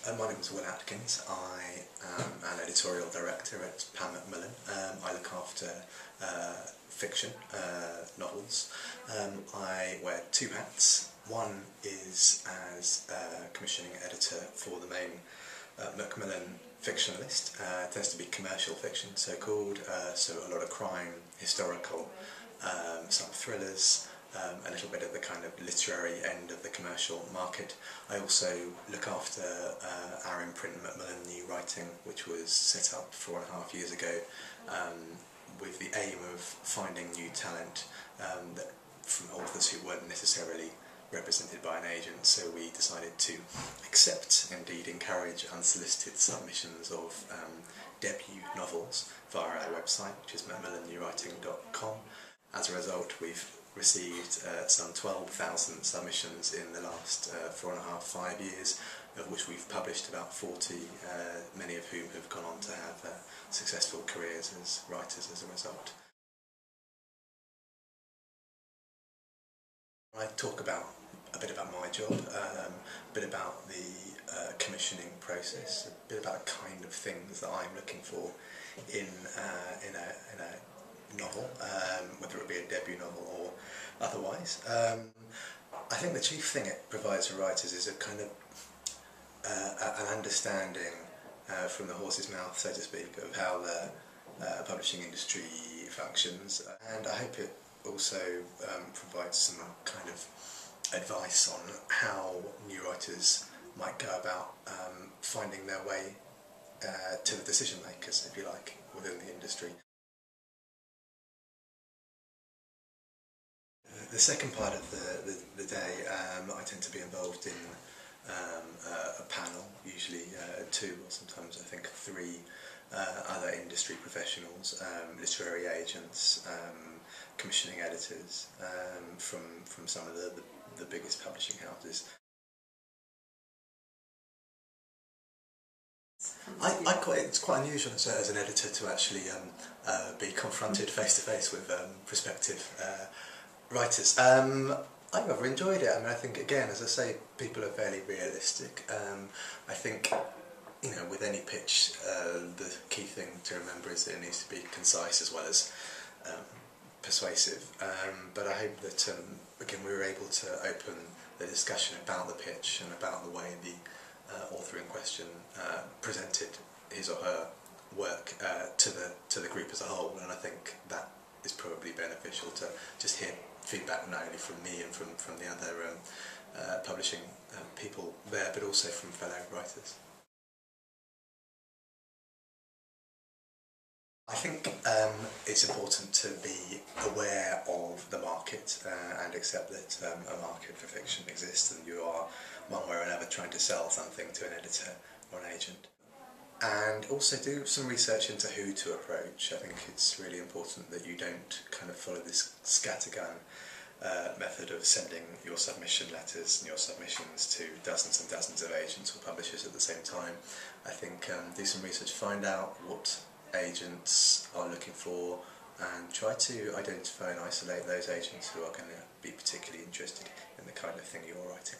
My name is Will Atkins. I am an editorial director at Pan MacMillan. I look after fiction, novels. I wear two hats. One is as commissioning editor for the main Macmillan fiction list. It tends to be commercial fiction, so called, so a lot of crime, historical, some thrillers, a little bit of the kind of literary end of the commercial market. I also look after our imprint Macmillan New Writing, which was set up 4.5 years ago with the aim of finding new talent from authors who weren't necessarily represented by an agent, so we decided to accept, indeed encourage, unsolicited submissions of debut novels via our website, which is macmillannewwriting.com. As a result, we've received some 12,000 submissions in the last 4.5–5 years, of which we've published about 40, many of whom have gone on to have successful careers as writers as a result. I talk about a bit about my job, a bit about the commissioning process, a bit about the kind of things that I'm looking for in a novel, whether it be a debut novel or otherwise. I think the chief thing it provides for writers is a kind of an understanding from the horse's mouth, so to speak, of how the publishing industry functions, and I hope it also provides some kind of advice on how new writers might go about finding their way to the decision makers, if you like, within the industry. The second part of the day, I tend to be involved in a panel, usually two or sometimes I think three other industry professionals, literary agents, commissioning editors from some of the biggest publishing houses. It's quite unusual as an editor to actually be confronted face to face with prospective writers. I've never enjoyed it. I mean, I think, again, as I say, people are fairly realistic. I think, you know, with any pitch, the key thing to remember is that it needs to be concise as well as persuasive. But I hope that, again, we were able to open the discussion about the pitch and about the way the author in question presented his or her work to the group as a whole, and I think that is probably beneficial to just hear feedback not only from me and from the other publishing people there, but also from fellow writers. I think it's important to be aware of the market and accept that a market for fiction exists, and you are one way or another trying to sell something to an editor or an agent. And also do some research into who to approach. I think it's really important that you don't kind of follow this scattergun method of sending your submission letters and your submissions to dozens and dozens of agents or publishers at the same time. I think do some research, find out what agents are looking for, and try to identify and isolate those agents who are going to be particularly interested in the kind of thing you're writing.